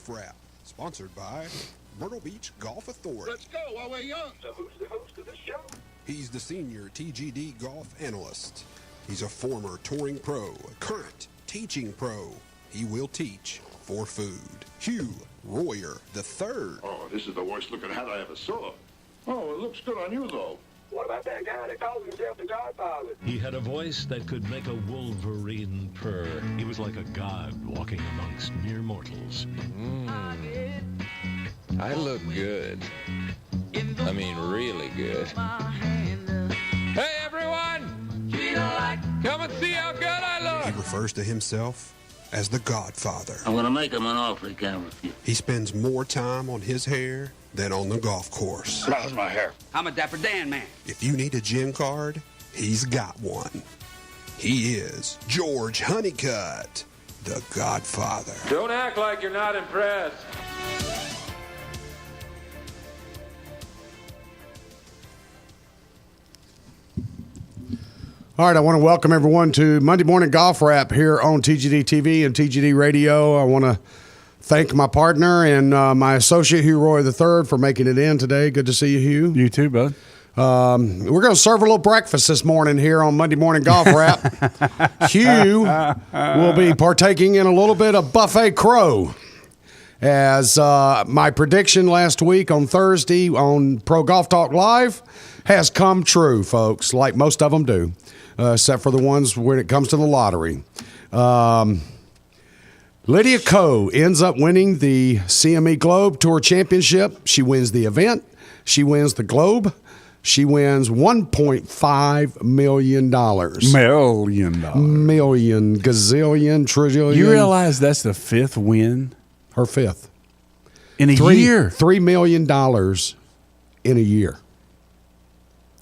GolfRap, sponsored by Myrtle Beach Golf Authority. Let's go while we're young. So who's the host of this show? He's the senior TGD golf analyst. He's a former touring pro, a current teaching pro. He will teach for food. Hugh Royer III. Oh, this is the worst looking hat I ever saw. Oh, it looks good on you, though. What about that guy that calls himself the Godfather? He had a voice that could make a wolverine purr. He was like a god walking amongst mere mortals. I look good. I mean, really good. Hey, everyone! Come and see how good I look! He refers to himself as the Godfather. I'm gonna make him an offer he can't refuse. He spends more time on his hair than on the golf course. How's my hair? I'm a Dapper Dan man. If you need a gym card, he's got one. He is George Honeycutt, the Godfather. Don't act like you're not impressed. All right, I want to welcome everyone to Monday Morning Golf Wrap here on TGD TV and TGD Radio. I want to thank my partner and my associate, Hugh Roy III, for making it in today. Good to see you, Hugh. You too, bud. We're going to serve a little breakfast this morning here on Monday Morning Golf Wrap. Hugh will be partaking in a little bit of buffet crow, as my prediction last week on Thursday on Pro Golf Talk Live has come true, folks, like most of them do. Except for the ones when it comes to the lottery. Lydia Ko ends up winning the CME Globe Tour Championship. She wins the event. She wins the Globe. She wins $1.5 million. Million, gazillion, trillion. You realize that's the fifth win? Her fifth. In a year? $3 million in a year.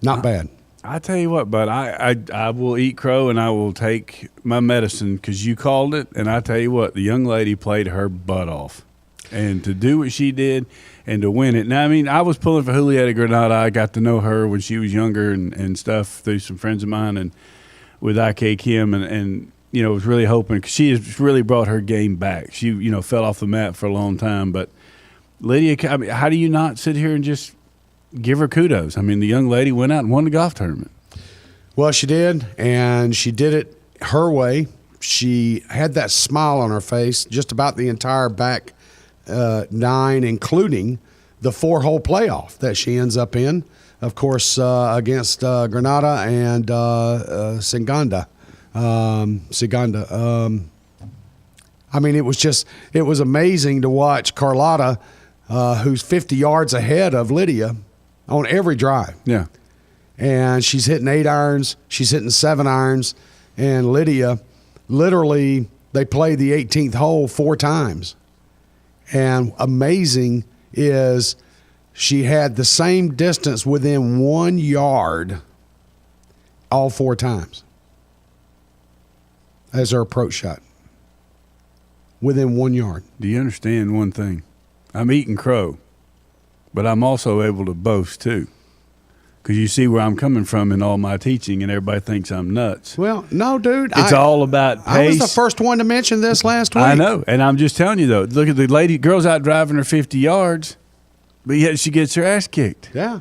Not bad. I tell you what, bud, I will eat crow and I will take my medicine because you called it. And I tell you what, the young lady played her butt off. And to do what she did and to win it. Now, I mean, I was pulling for Julieta Granada. I got to know her when she was younger and stuff through some friends of mine and with IK Kim and you know, was really hoping because she has really brought her game back. She, you know, fell off the mat for a long time. But Lydia, I mean, how do you not sit here and just give her kudos? I mean, the young lady went out and won the golf tournament. Well, she did, and she did it her way. She had that smile on her face just about the entire back nine, including the 4-hole playoff that she ends up in, of course, against Granada and Siganda. I mean, it was amazing to watch Carlotta, who's 50 yards ahead of Lydia on every drive. Yeah. And she's hitting 8 irons. She's hitting 7 irons. And Lydia, literally, they played the 18th hole 4 times. And amazing is she had the same distance within 1 yard all 4 times as her approach shot. Within 1 yard. Do you understand one thing? I'm eating crow, but I'm also able to boast too. Because you see where I'm coming from in all my teaching, and everybody thinks I'm nuts. Well, no, dude. It's all about pace. I was the first one to mention this last week. I know, and I'm just telling you, though. Look at the girl's out driving her 50 yards, but yet she gets her ass kicked. Yeah.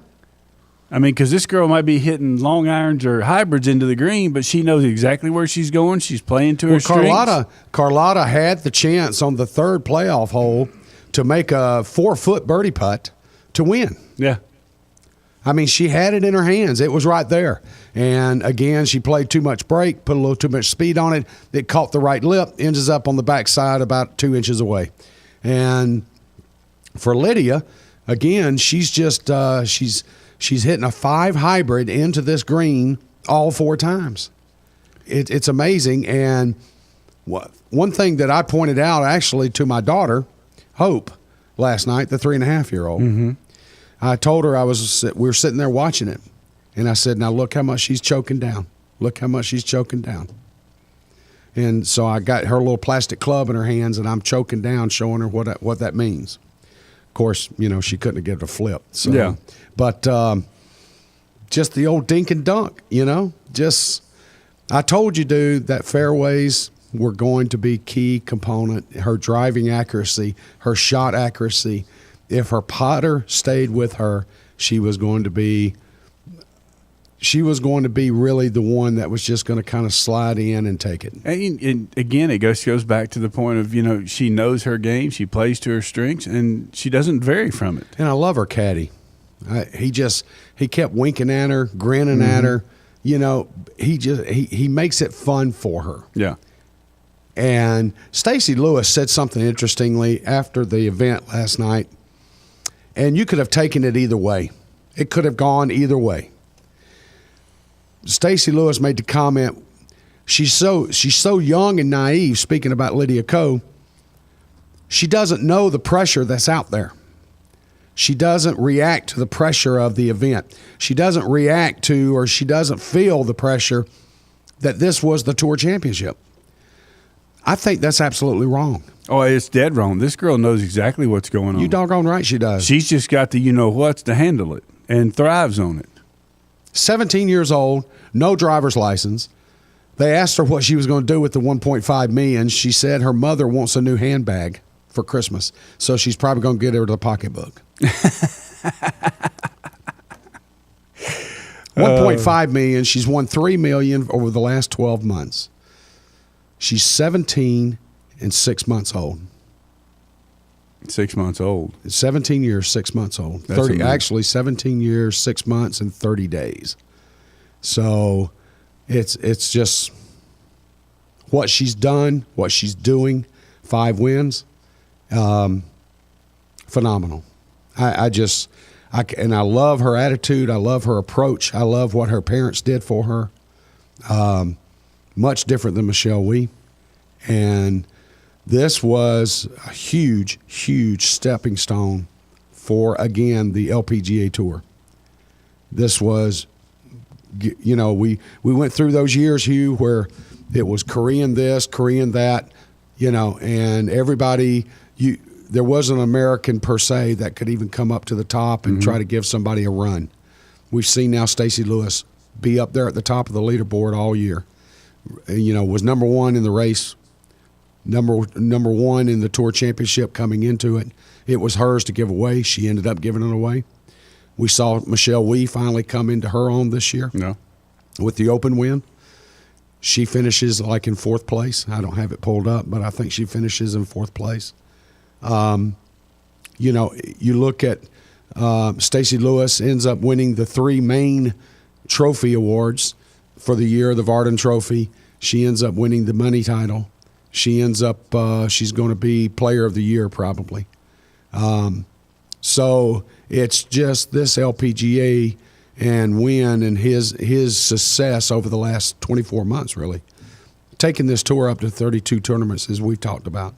I mean, because this girl might be hitting long irons or hybrids into the green, but she knows exactly where she's going. She's playing to her strengths. Carlotta had the chance on the 3rd playoff hole to make a 4-foot birdie putt to win. Yeah. I mean, she had it in her hands. It was right there. And, again, she played too much brake, put a little too much speed on it. It caught the right lip, ends up on the backside about 2 inches away. And for Lydia, again, she's just she's hitting a 5 hybrid into this green all 4 times. It's amazing. And one thing that I pointed out, actually, to my daughter, Hope, last night, the 3.5-year-old, mm-hmm. I told her we were sitting there watching it, and I said, now look how much she's choking down. Look how much she's choking down. And so I got her little plastic club in her hands, and I'm choking down, showing her what that means. Of course, you know, she couldn't have given it a flip. So, yeah. But just the old dink and dunk, you know. I told you, dude, that fairways were going to be key component. Her driving accuracy, her shot accuracy. If her putter stayed with her, she was going to be really the one that was just going to kind of slide in and take it. And again, it goes back to the point of, she knows her game, she plays to her strengths, and she doesn't vary from it. And I love her caddy. He kept winking at her, grinning at her. He makes it fun for her. Yeah. And Stacey Lewis said something interestingly after the event last night, and you could have taken it either way. It could have gone either way. Stacey Lewis made the comment, she's so young and naive, speaking about Lydia Ko, she doesn't know the pressure that's out there. She doesn't react to the pressure of the event. She doesn't react to, or she doesn't feel the pressure that this was the Tour Championship. I think that's absolutely wrong. Oh, it's dead wrong. This girl knows exactly what's going on. You doggone right she does. She's just got the you-know-whats to handle it and thrives on it. 17 years old, no driver's license. They asked her what she was going to do with the $1.5 million. She said her mother wants a new handbag for Christmas, so she's probably going to get her the pocketbook. $1.5 million. She's won $3 million over the last 12 months. She's 17 and 6 months old. 6 months old. 17 years, 6 months old. That's 30, amazing. actually 17 years, 6 months, and 30 days. So it's just what she's done, what she's doing. 5 wins, phenomenal. I love her attitude. I love her approach. I love what her parents did for her. Much different than Michelle Wie. And this was a huge, huge stepping stone for, again, the LPGA Tour. This was, we went through those years, Hugh, where it was Korean this, Korean that, and everybody, there wasn't an American per se that could even come up to the top and try to give somebody a run. We've seen now Stacey Lewis be up there at the top of the leaderboard all year. Was number one in the race, number one in the Tour Championship coming into it. It was hers to give away. She ended up giving it away. We saw Michelle Wie finally come into her own this year with the Open win. She finishes like in 4th place. I don't have it pulled up, but I think she finishes in 4th place. You look at Stacey Lewis ends up winning the 3 main trophy awards for the year, the Varden Trophy. She ends up winning the money title. She ends up, she's going to be Player of the Year probably. So it's just this LPGA and Wynn and his success over the last 24 months, really. Taking this tour up to 32 tournaments, as we've talked about.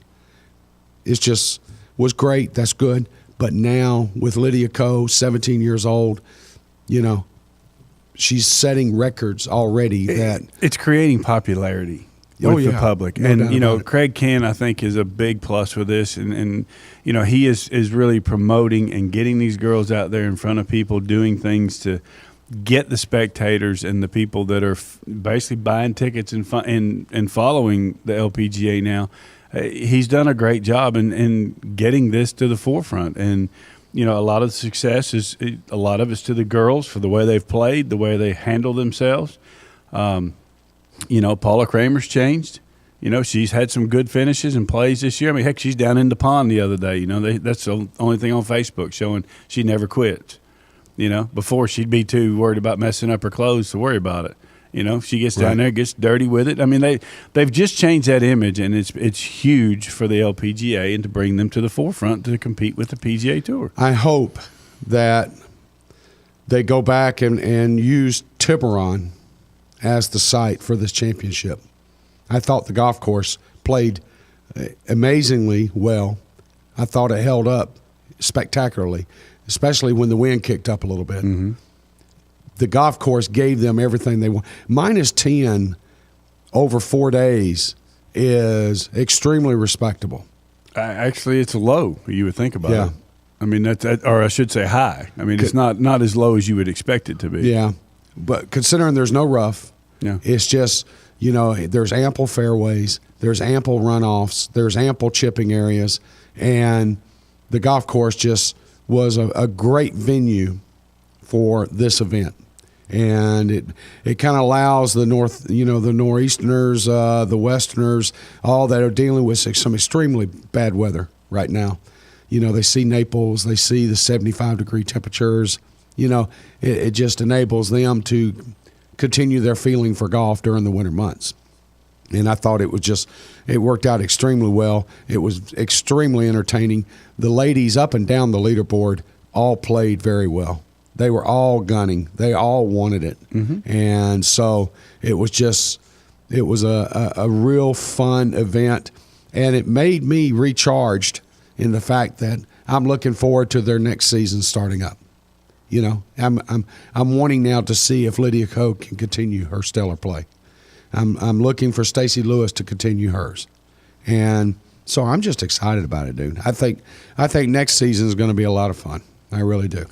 It's just was great. That's good. But now with Lydia Ko, 17 years old, she's setting records already. It's creating popularity with the public. No doubt about it. Craig Ken, I think, is a big plus for this. And he is really promoting and getting these girls out there in front of people, doing things to get the spectators and the people that are basically buying tickets and following the LPGA now. He's done a great job in getting this to the forefront. And, a lot of the success a lot of it's to the girls for the way they've played, the way they handle themselves. Paula Kramer's changed. She's had some good finishes and plays this year. I mean, heck, she's down in the pond the other day. That's the only thing on Facebook showing she never quits. Before she'd be too worried about messing up her clothes to worry about it. She gets down there, gets dirty with it. I mean, they've just changed that image, and it's huge for the LPGA and to bring them to the forefront to compete with the PGA Tour. I hope that they go back and use Tiburon as the site for this championship. I thought the golf course played amazingly well. I thought it held up spectacularly, especially when the wind kicked up a little bit. Mm-hmm. The golf course gave them everything they want. -10 over 4 days is extremely respectable. Actually, it's low. You would think about Yeah. it. I mean, or I should say high. I mean, it's not as low as you would expect it to be. Yeah, but considering there's no rough, Yeah. it's just there's ample fairways. There's ample runoffs. There's ample chipping areas. And the golf course just was a great venue for this event. And it kind of allows the the nor'easterners, the westerners, all that are dealing with some extremely bad weather right now. They see Naples, they see the 75-degree temperatures. It just enables them to continue their feeling for golf during the winter months. And I thought it worked out extremely well. It was extremely entertaining. The ladies up and down the leaderboard all played very well. They were all gunning. They all wanted it. Mm-hmm. And so it was a real fun event. And it made me recharged in the fact that I'm looking forward to their next season starting up. I'm wanting now to see if Lydia Ko can continue her stellar play. I'm looking for Stacey Lewis to continue hers. And so I'm just excited about it, dude. I think next season is going to be a lot of fun. I really do.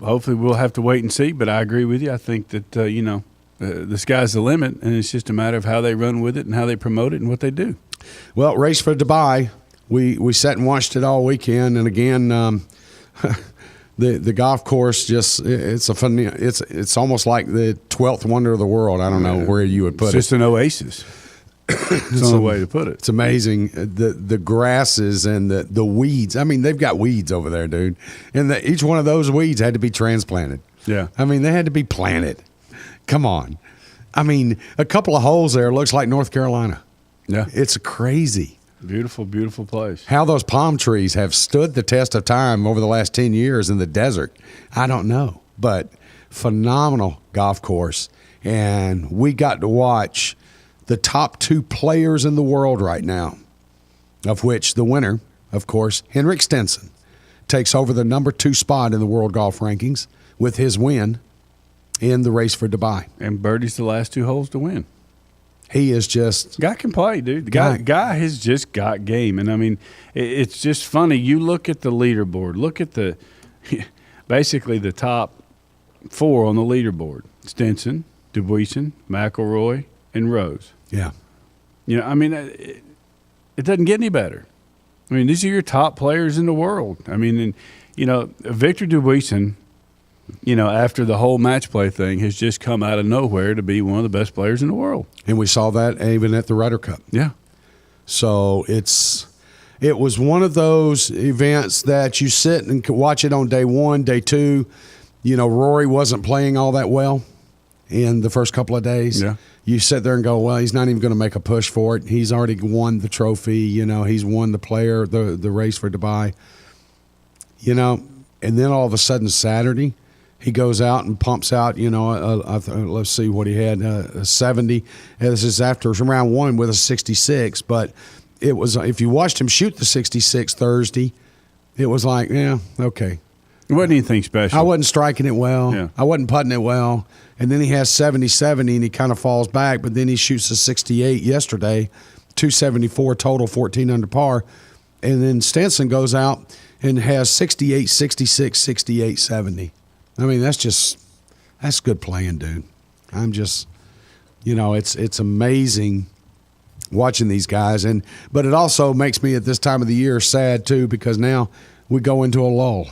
Hopefully we'll have to wait and see, but I agree with you. I think that, the sky's the limit, and it's just a matter of how they run with it and how they promote it and what they do. Well, Race for Dubai, we sat and watched it all weekend, and again, the golf course it's almost like the 12th wonder of the world. I don't know where you would put it. It's just an oasis. That's the way to put it. It's amazing, the grasses and the weeds. I mean, they've got weeds over there, dude. And each one of those weeds had to be transplanted. Yeah. I mean, they had to be planted. Come on. I mean, a couple of holes there looks like North Carolina. Yeah. It's crazy. Beautiful, beautiful place. How those palm trees have stood the test of time over the last 10 years in the desert, I don't know. But phenomenal golf course. And we got to watch the top 2 players in the world right now, of which the winner, of course, Henrik Stenson, takes over the number 2 spot in the world golf rankings with his win in the Race for Dubai. And birdie's the last 2 holes to win. He is just... Guy can play, dude. The guy has just got game. And, I mean, it's just funny. You look at the leaderboard. Look at basically the top 4 on the leaderboard. Stenson, Dubuisson, McIlroy, and Rose. Yeah. I mean, it doesn't get any better. I mean, these are your top players in the world. I mean, and, Victor Dubuisson, after the whole match play thing, has just come out of nowhere to be one of the best players in the world. And we saw that even at the Ryder Cup. Yeah. So it was one of those events that you sit and watch it on day 1, day 2. Rory wasn't playing all that well in the first couple of days. Yeah. You sit there and go, well, he's not even going to make a push for it. He's already won the trophy. He's won the Race for Dubai. And then all of a sudden Saturday, he goes out and pumps out, let's see what he had, a 70. And this is after round 1 with a 66. But it was, if you watched him shoot the 66 Thursday, it was like, yeah, okay. It wasn't anything special. I wasn't striking it well. Yeah. I wasn't putting it well. And then he has 70-70, and he kind of falls back. But then he shoots a 68 yesterday, 274 total, 14 under par. And then Stenson goes out and has 68, 66, 68, 70. I mean, that's good playing, dude. I'm just, it's amazing watching these guys. But it also makes me at this time of the year sad, too, because now we go into a lull.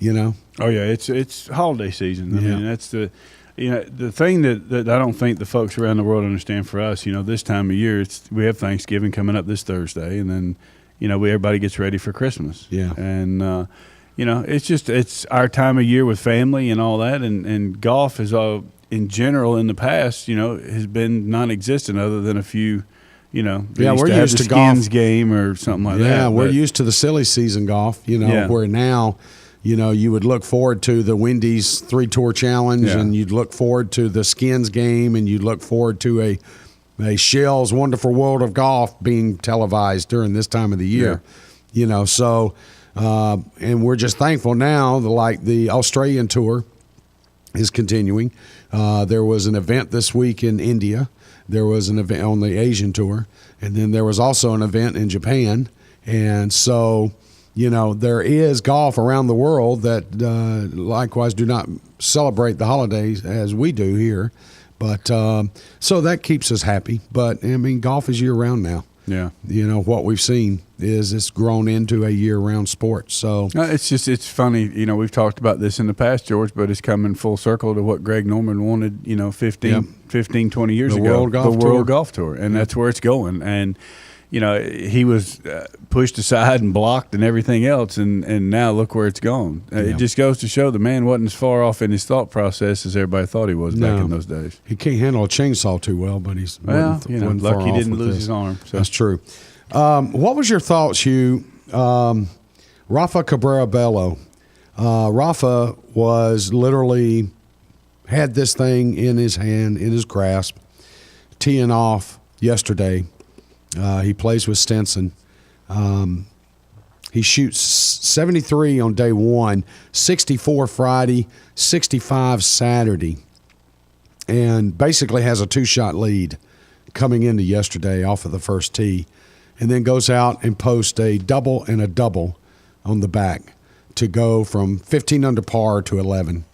Oh yeah, it's holiday season. I mean, that's the thing that I don't think the folks around the world understand. For us, this time of year, we have Thanksgiving coming up this Thursday, and then everybody gets ready for Christmas. Yeah, and it's our time of year with family and all that, and golf is in general in the past has been non-existent other than a few. We're used to golf game or something like that. Yeah, we're used to the silly season golf. Where now. You would look forward to the Wendy's 3-Tour Challenge, and you'd look forward to the Skins game, and you'd look forward to a Shell's Wonderful World of Golf being televised during this time of the year. Yeah. And we're just thankful now that, the Australian Tour is continuing. There was an event this week in India. There was an event on the Asian Tour, and then there was also an event in Japan. And so there is golf around the world that likewise do not celebrate the holidays as we do here. But so that keeps us happy. But, I mean, golf is year-round now. Yeah. What we've seen is it's grown into a year-round sport. So it's funny. We've talked about this in the past, George, but it's coming full circle to what Greg Norman wanted, 15, 20 years ago. World Golf Tour. And that's where it's going. And, he was pushed aside and blocked and everything else, and now look where it's gone. It just goes to show the man wasn't as far off in his thought process as everybody thought he was back in those days. He can't handle a chainsaw too well, but he's lucky he didn't lose his arm. So. That's true. What was your thoughts, Hugh? Rafa Cabrera Bello. Rafa was literally had this thing in his hand, in his grasp, teeing off yesterday. He plays with Stenson. He shoots 73 on day one, 64 Friday, 65 Saturday, and basically has a 2-shot lead coming into yesterday off of the first tee, and then goes out and posts a double and a double on the back to go from 15 under par to 11,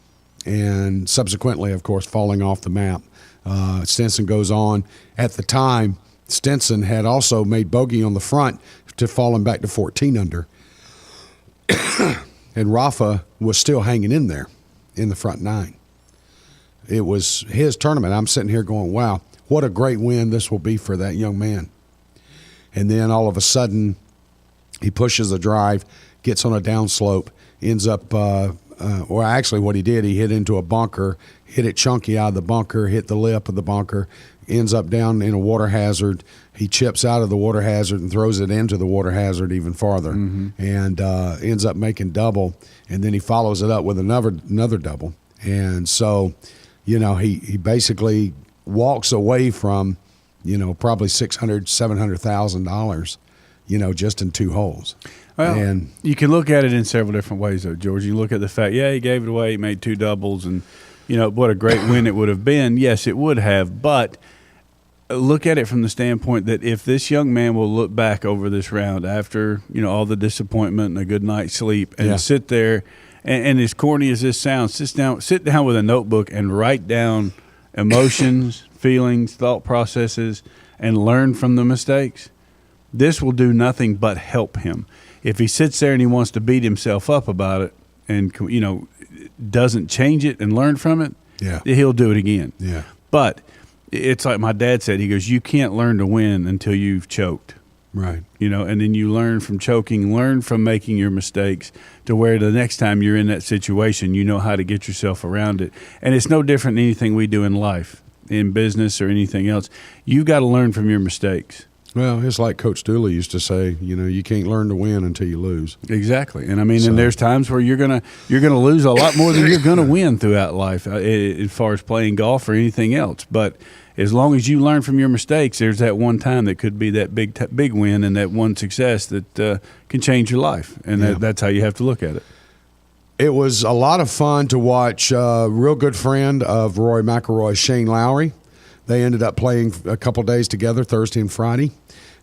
and subsequently, of course, falling off the map. Stenson goes on. At the time, Stenson had also made bogey on the front to falling back to 14 under. And Rafa was still hanging in there in the front 9. It was his tournament. I'm sitting here going, wow, what a great win this will be for that young man. And then all of a sudden, he pushes the drive, gets on a downslope, ends up, actually what he did, he hit into a bunker, hit it chunky out of the bunker, hit the lip of the bunker, ends up down in a water hazard. He chips out of the water hazard and throws it into the water hazard even farther, and ends up making double. And then he follows it up with another double. And so, he basically walks away from, probably $600,000, $700,000, just in 2 holes. Well, and you can look at it in several different ways, though, George. You look at the fact, he gave it away, he made 2 doubles, and what a great win it would have been. Yes, it would have, but look at it from the standpoint that if this young man will look back over this round after, all the disappointment and a good night's sleep and sit there, and as corny as this sounds, sit down with a notebook and write down emotions, feelings, thought processes, and learn from the mistakes, this will do nothing but help him. If he sits there and he wants to beat himself up about it and, doesn't change it and learn from it, he'll do it again. Yeah. But it's like my dad said. He goes, you can't learn to win until you've choked. Right. And then you learn from choking, learn from making your mistakes to where the next time you're in that situation, you know how to get yourself around it. And it's no different than anything we do in life, in business or anything else. You've got to learn from your mistakes. Well, it's like Coach Dooley used to say, you can't learn to win until you lose. Exactly. And and there's times where you're gonna lose a lot more than you're gonna win throughout life, as far as playing golf or anything else. But as long as you learn from your mistakes, there's that one time that could be that big win and that one success that can change your life. And that's how you have to look at it. It was a lot of fun to watch a real good friend of Rory McIlroy, Shane Lowry. They ended up playing a couple days together, Thursday and Friday.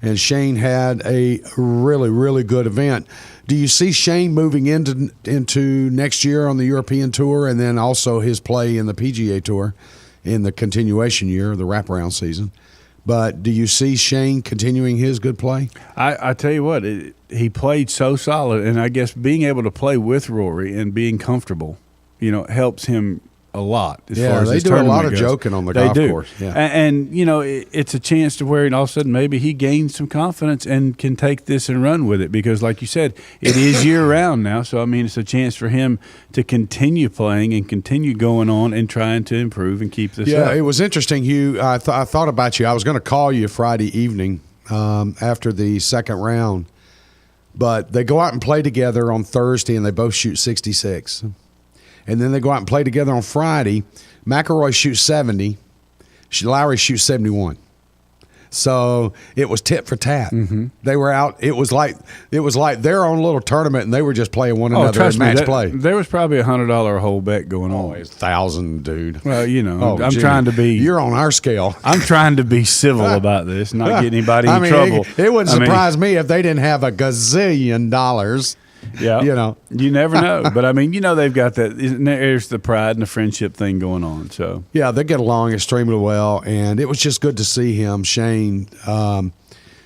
And Shane had a really, really good event. Do you see Shane moving into next year on the European Tour and then also his play in the PGA Tour in the continuation year, the wraparound season? But do you see Shane continuing his good play? I tell you what, he played so solid, and I guess being able to play with Rory and being comfortable, helps him a lot as far as they his do a lot of goes. joking on the golf course. Yeah. And it's a chance to where all of a sudden maybe he gains some confidence and can take this and run with it because, like you said, it is year-round now. So, it's a chance for him to continue playing and continue going on and trying to improve and keep this up. Yeah, it was interesting, Hugh. I thought about you. I was going to call you Friday evening after the second round, but they go out and play together on Thursday, and they both shoot 66. And then they go out and play together on Friday. McIlroy shoots 70. Lowry shoots 71. So it was tit for tat. Mm-hmm. They were out. It was like their own little tournament, and they were just playing one another in match play. There was probably $100 a hole bet going on. It's 1,000, dude. Well, I'm trying to be. You're on our scale. I'm trying to be civil about this, not get anybody in trouble. It wouldn't surprise me if they didn't have a gazillion dollars. Yeah, you never know. But they've got that. There's the pride and the friendship thing going on. So yeah, they get along extremely well, and it was just good to see him, Shane.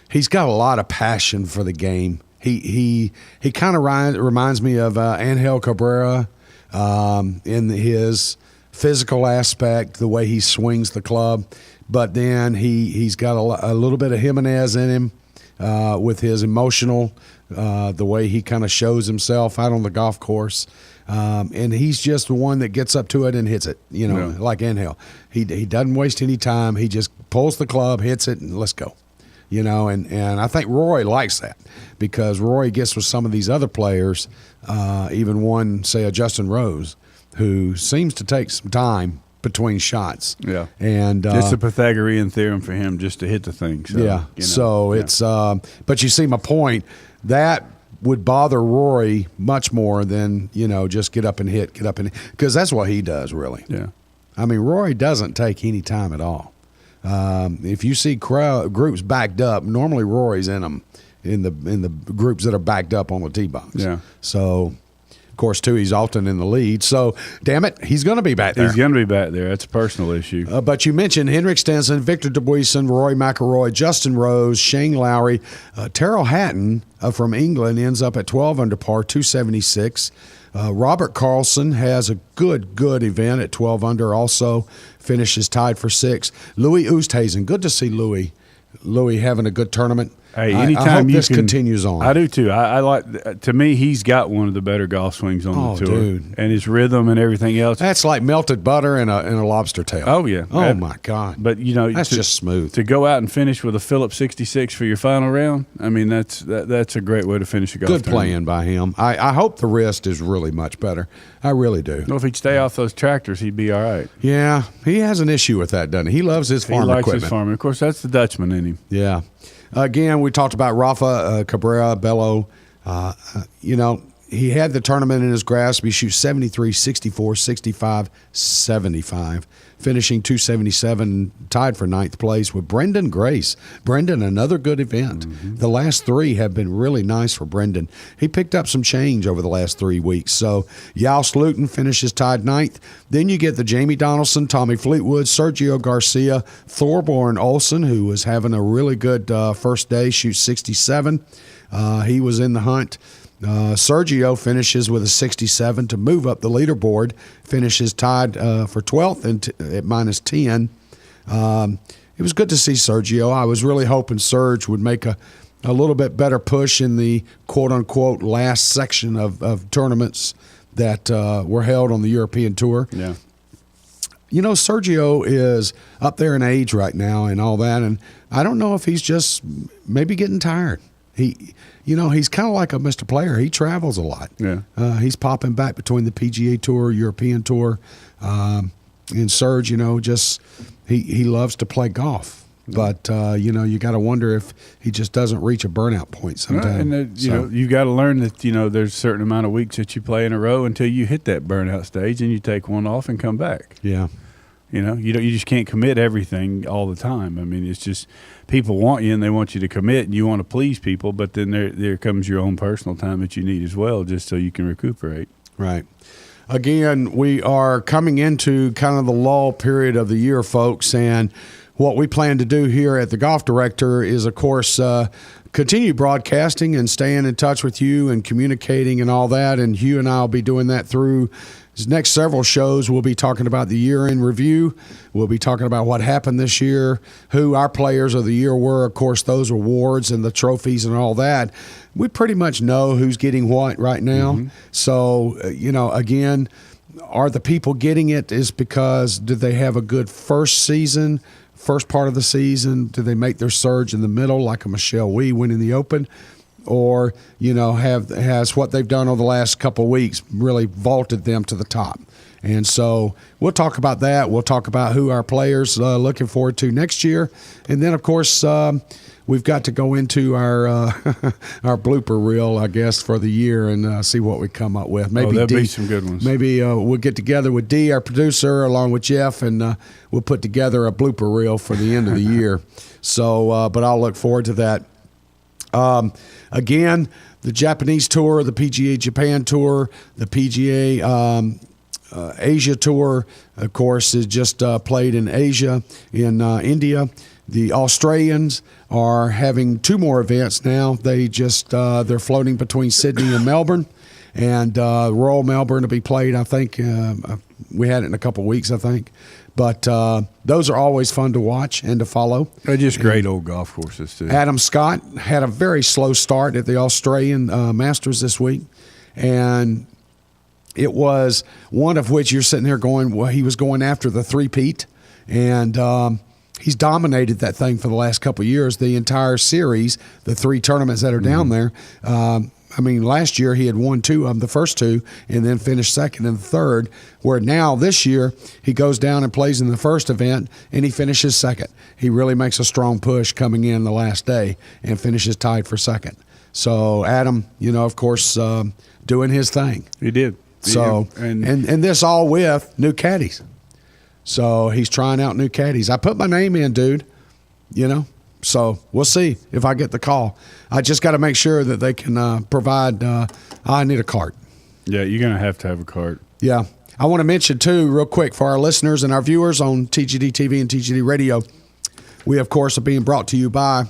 he's got a lot of passion for the game. He kind of reminds me of Angel Cabrera in his physical aspect, the way he swings the club. But then he's got a little bit of Jimenez in him with his emotional, the way he kind of shows himself out on the golf course. And he's just the one that gets up to it and hits it, like Angel. He doesn't waste any time. He just pulls the club, hits it, and let's go. And I think Roy likes that because Roy gets with some of these other players, even one, say, a Justin Rose, who seems to take some time between shots. Yeah. And it's a Pythagorean theorem for him just to hit the thing. So, it's but you see my point. That would bother Rory much more than, just get up and hit, because that's what he does, really. Yeah. I mean, Rory doesn't take any time at all. If you see groups backed up, normally Rory's in them, in the groups that are backed up on the tee box. Yeah. So, of course, too, he's often in the lead. So, damn it, he's going to be back there. He's going to be back there. That's a personal issue. But you mentioned Henrik Stenson, Victor Dubuisson, Rory McIlroy, Justin Rose, Shane Lowry. Terrell Hatton from England ends up at 12 under par, 276. Robert Carlson has a good event at 12 under, also finishes tied for 6. Louis Oosthuizen, good to see Louis having a good tournament. Hey, anytime I hope this continues on. I do too. I like. To me, he's got one of the better golf swings on the tour, dude. And his rhythm and everything else. That's like melted butter in a lobster tail. Oh yeah. Oh my God. But that's just smooth. To go out and finish with a Phillips 66 for your final round. I mean, that's a great way to finish a golf. Good playing by him. I hope the wrist is really much better. I really do. Well, if he'd stay off those tractors, he'd be all right. Yeah, he has an issue with that, doesn't he? He loves his farm equipment. He likes his farm. Of course, that's the Dutchman in him. Yeah. Again, we talked about Rafa Cabrera Bello. He had the tournament in his grasp. He shoots 73, 64, 65, 75, finishing 277, tied for 9th place with Brendan Grace. Brendan, another good event. Mm-hmm. The last 3 have been really nice for Brendan. He picked up some change over the last 3 weeks. So Yaus Luton finishes tied 9th. Then you get the Jamie Donaldson, Tommy Fleetwood, Sergio Garcia, Thorborn Olsen, who was having a really good first day, shoots 67. He was in the hunt. Sergio finishes with a 67 to move up the leaderboard, finishes tied for 12th and at minus 10. It was good to see Sergio. I was really hoping Serge would make a little bit better push in the quote-unquote last section of tournaments that were held on the European Tour. Yeah. Sergio is up there in age right now and all that, and I don't know if he's just maybe getting tired. He's kind of like a Mr. Player. He travels a lot. Yeah. He's popping back between the PGA Tour, European Tour, and Serge. He loves to play golf. But you got to wonder if he just doesn't reach a burnout point sometimes. And you got to learn that there's a certain amount of weeks that you play in a row until you hit that burnout stage, and you take one off and come back. Yeah. You just can't commit everything all the time. I mean, it's just people want you and they want you to commit and you want to please people, but then there comes your own personal time that you need as well, just so you can recuperate. Right. Again, we are coming into kind of the lull period of the year, folks, and what we plan to do here at the Golf Director is, of course, continue broadcasting and staying in touch with you and communicating and all that, and Hugh and I will be doing that through these next several shows. We'll be talking about the year in review. We'll be talking about what happened this year, who our players of the year were, of course, those awards and the trophies and all that. We pretty much know who's getting what right now. Mm-hmm. So, again, are the people getting it is because did they have a good first part of the season? Did they make their surge in the middle like a Michelle Wie winning the Open? Or, has what they've done over the last couple of weeks really vaulted them to the top? And so we'll talk about that. We'll talk about who our players looking forward to next year. And then, of course, we've got to go into our our blooper reel, I guess, for the year and see what we come up with. Maybe there'll be some good ones. Maybe we'll get together with Dee, our producer, along with Jeff, and we'll put together a blooper reel for the end of the year. So, but I'll look forward to that. Again, the Japanese Tour, the PGA Japan Tour, the PGA Asia Tour, of course, is just played in Asia, in India. The Australians are having 2 more events now. They just they're floating between Sydney and Melbourne, and Royal Melbourne to be played. I think we had it in a couple of weeks, I think. But those are always fun to watch and to follow. They're just great old golf courses, too. Adam Scott had a very slow start at the Australian Masters this week, and it was one of which you're sitting there going, well, he was going after the three-peat, and he's dominated that thing for the last couple of years, the entire series, the 3 tournaments that are down there. I mean, last year he had won 2 of them, the first 2, and then finished second in the third, where now this year he goes down and plays in the first event, and he finishes second. He really makes a strong push coming in the last day and finishes tied for second. So Adam, of course, doing his thing. He did. So and this all with new caddies. So he's trying out new caddies. I put my name in, dude, So we'll see if I get the call. I just got to make sure that they can provide. I need a cart. Yeah, you're going to have a cart. Yeah. I want to mention, too, real quick, for our listeners and our viewers on TGD TV and TGD Radio, we, of course, are being brought to you by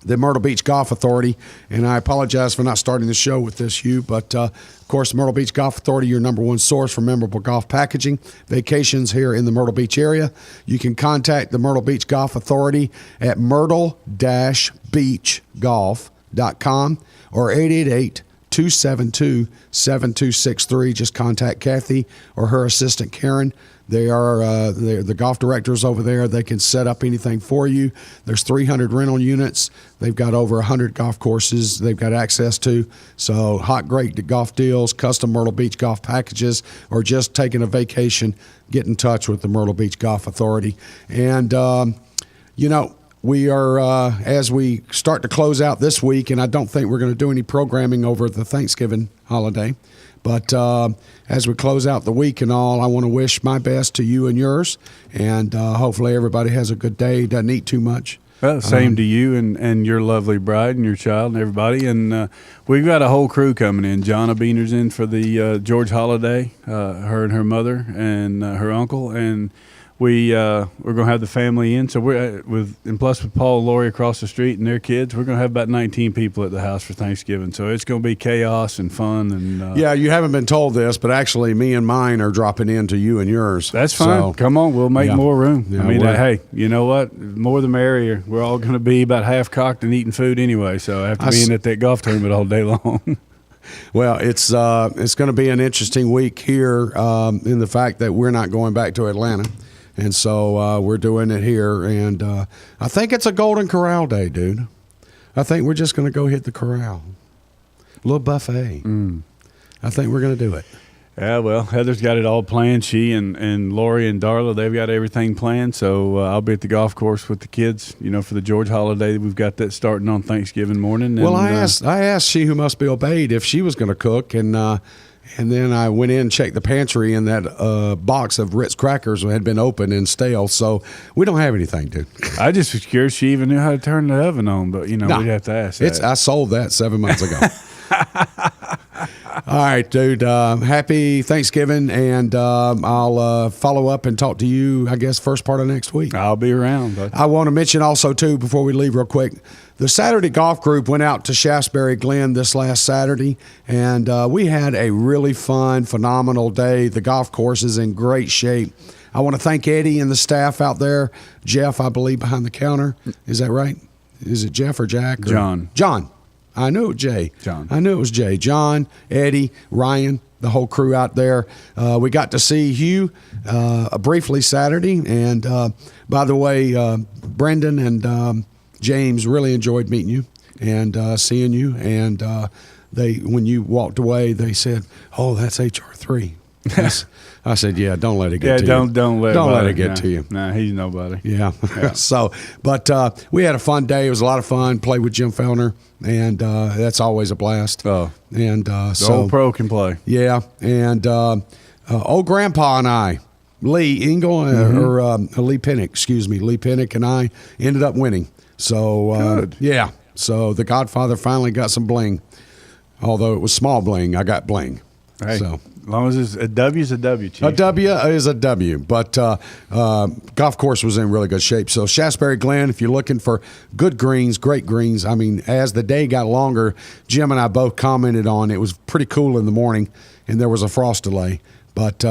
the Myrtle Beach Golf Authority. And I apologize for not starting the show with this, Hugh, but, of course, Myrtle Beach Golf Authority, your number 1 source for memorable golf packaging, vacations here in the Myrtle Beach area. You can contact the Myrtle Beach Golf Authority at myrtle-beachgolf.com or 888-272-7263. Just contact Kathy or her assistant, Karen. They are they're the golf directors over there. They can set up anything for you. There's 300 rental units. They've got over 100 golf courses they've got access to. So great golf deals, custom Myrtle Beach golf packages, or just taking a vacation, get in touch with the Myrtle Beach Golf Authority. And, we are, as we start to close out this week, and I don't think we're going to do any programming over the Thanksgiving holiday, but as we close out the week and all, I want to wish my best to you and yours, and hopefully everybody has a good day, doesn't eat too much. Well, same to you and your lovely bride and your child and everybody. And we've got a whole crew coming in. Jonna Beaner's in for the George holiday, her and her mother and her uncle, and we're going to have the family in. So we're plus with Paul and Lori across the street and their kids, we're going to have about 19 people at the house for Thanksgiving. So it's going to be chaos and fun. And yeah, you haven't been told this, but actually me and mine are dropping into you and yours. That's fine. So, come on, we'll make more room. Yeah, I mean, hey, you know what? More the merrier. We're all going to be about half cocked and eating food anyway. So after being at that golf tournament all day long. Well, it's going to be an interesting week here in the fact that we're not going back to Atlanta. And so we're doing it here, and I think it's a Golden Corral day, dude. I think we're just going to go hit the corral. A little buffet. I think we're going to do it. Yeah, well, Heather's got it all planned. She and Lori and Darla, they've got everything planned. So I'll be at the golf course with the kids, for the George holiday. We've got that starting on Thanksgiving morning. Well, I asked She Who Must Be Obeyed if she was going to cook, and then I went in and checked the pantry, and that box of Ritz crackers had been open and stale. So we don't have anything, dude. I just was curious she even knew how to turn the oven on, but, we'd have to ask that. I sold that 7 months ago. All right, dude. Happy Thanksgiving, and I'll follow up and talk to you, I guess, first part of next week. I'll be around. Bud. I want to mention also, too, before we leave real quick, the Saturday Golf Group went out to Shaftesbury Glen this last Saturday, and we had a really fun, phenomenal day. The golf course is in great shape. I want to thank Eddie and the staff out there. Jeff, I believe, behind the counter. Is that right? Is it Jeff or Jack? Or? John. I knew it was Jay. I knew it was Jay. John, Eddie, Ryan, the whole crew out there. We got to see Hugh briefly Saturday. And, by the way, Brendan and James really enjoyed meeting you and seeing you. And when you walked away, they said, "Oh, that's HR3." I said, "Yeah, don't let it get to you. Don't let it get to you." Nah, he's nobody. Yeah. So, but we had a fun day. It was a lot of fun. Played with Jim Fellner, and that's always a blast. Oh, and the old pro can play. Yeah, and old Grandpa and I, Lee Engel or Lee Pinnock, excuse me, Lee Pinnock and I ended up winning. So yeah, so the Godfather finally got some bling, although it was small bling. I got bling. Hey, so As long as it's a W is a W, Chief. A W is a W, but golf course was in really good shape. So Shasberry Glen, if you're looking for good greens, great greens, I mean, as the day got longer, Jim and I both commented on it was pretty cool in the morning, and there was a frost delay. But,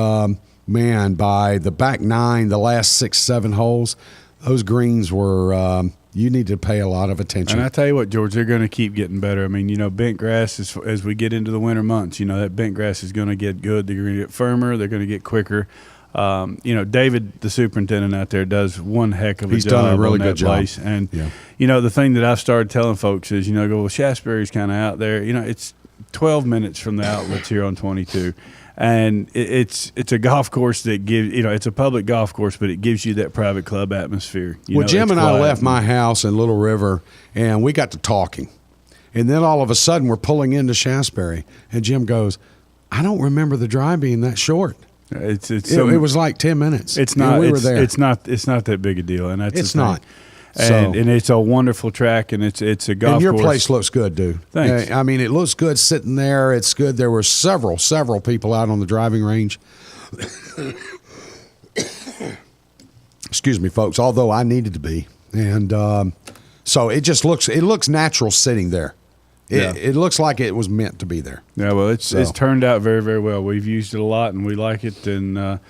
man, by the back 9, the last 6, 7 holes, those greens were you need to pay a lot of attention. And I tell you what, George, they're going to keep getting better. I mean, bent grass, as we get into the winter months, that bent grass is going to get good. They're going to get firmer. They're going to get quicker. David, the superintendent out there, does one heck of a job. He's done a really on good that place. job. And, yeah. The thing that I've started telling folks is, Shasberry's kind of out there. It's 12 minutes from the outlets here on 22. And it's a golf course that gives, it's a public golf course, but it gives you that private club atmosphere. Jim and I left my house in Little River, and we got to talking. And then all of a sudden, we're pulling into Shasberry, and Jim goes, I don't remember the drive being that short. It was like 10 minutes. It's not. We were there. It's not that big a deal, and that's it's not. And it's a wonderful track, and it's a golf and your course. place looks good, dude. Thanks. I mean, it looks good sitting there. It's good. There were several people out on the driving range. Excuse me, folks. Although I needed to be, and so it just looks natural sitting there. It looks like it was meant to be there. Yeah, well, it's turned out very, very well. We've used it a lot, and we like it, and.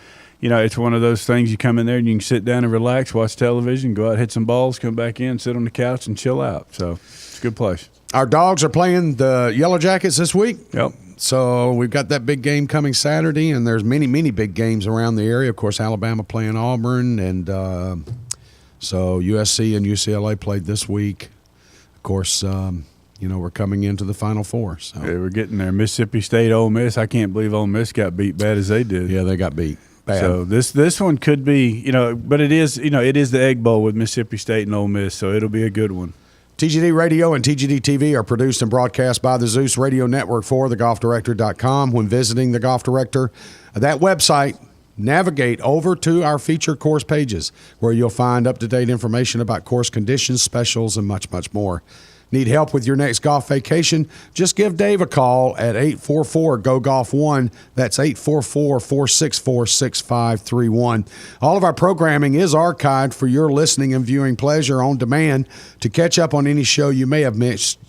It's one of those things you come in there and you can sit down and relax, watch television, go out, hit some balls, come back in, sit on the couch, and chill out. So it's a good place. Our Dogs are playing the Yellow Jackets this week. Yep. So we've got that big game coming Saturday, and there's many, many big games around the area. Of course, Alabama playing Auburn, and so USC and UCLA played this week. Of course, we're coming into the Final Four. So. Yeah, we're getting there. Mississippi State, Ole Miss. I can't believe Ole Miss got beat bad as they did. Yeah, they got beat. Bad. So this one could be, but it is the Egg Bowl with Mississippi State and Ole Miss, so it'll be a good one. TGD Radio and TGD TV are produced and broadcast by the Zeus Radio Network for thegolfdirector.com. When visiting the Golf Director, that website, navigate over to our feature course pages where you'll find up-to-date information about course conditions, specials, and much, much more. Need help with your next golf vacation? Just give Dave a call at 844-GO-GOLF-1. That's 844-464-6531. All of our programming is archived for your listening and viewing pleasure on demand. To catch up on any show you may have missed,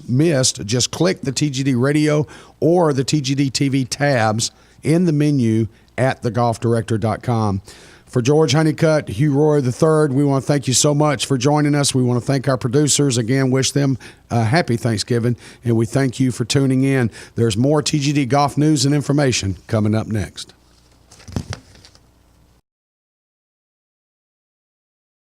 just click the TGD Radio or the TGD TV tabs in the menu at thegolfdirector.com. For George Honeycutt, Hugh Roy III, we want to thank you so much for joining us. We want to thank our producers. Again, wish them a happy Thanksgiving, and we thank you for tuning in. There's more TGD golf news and information coming up next.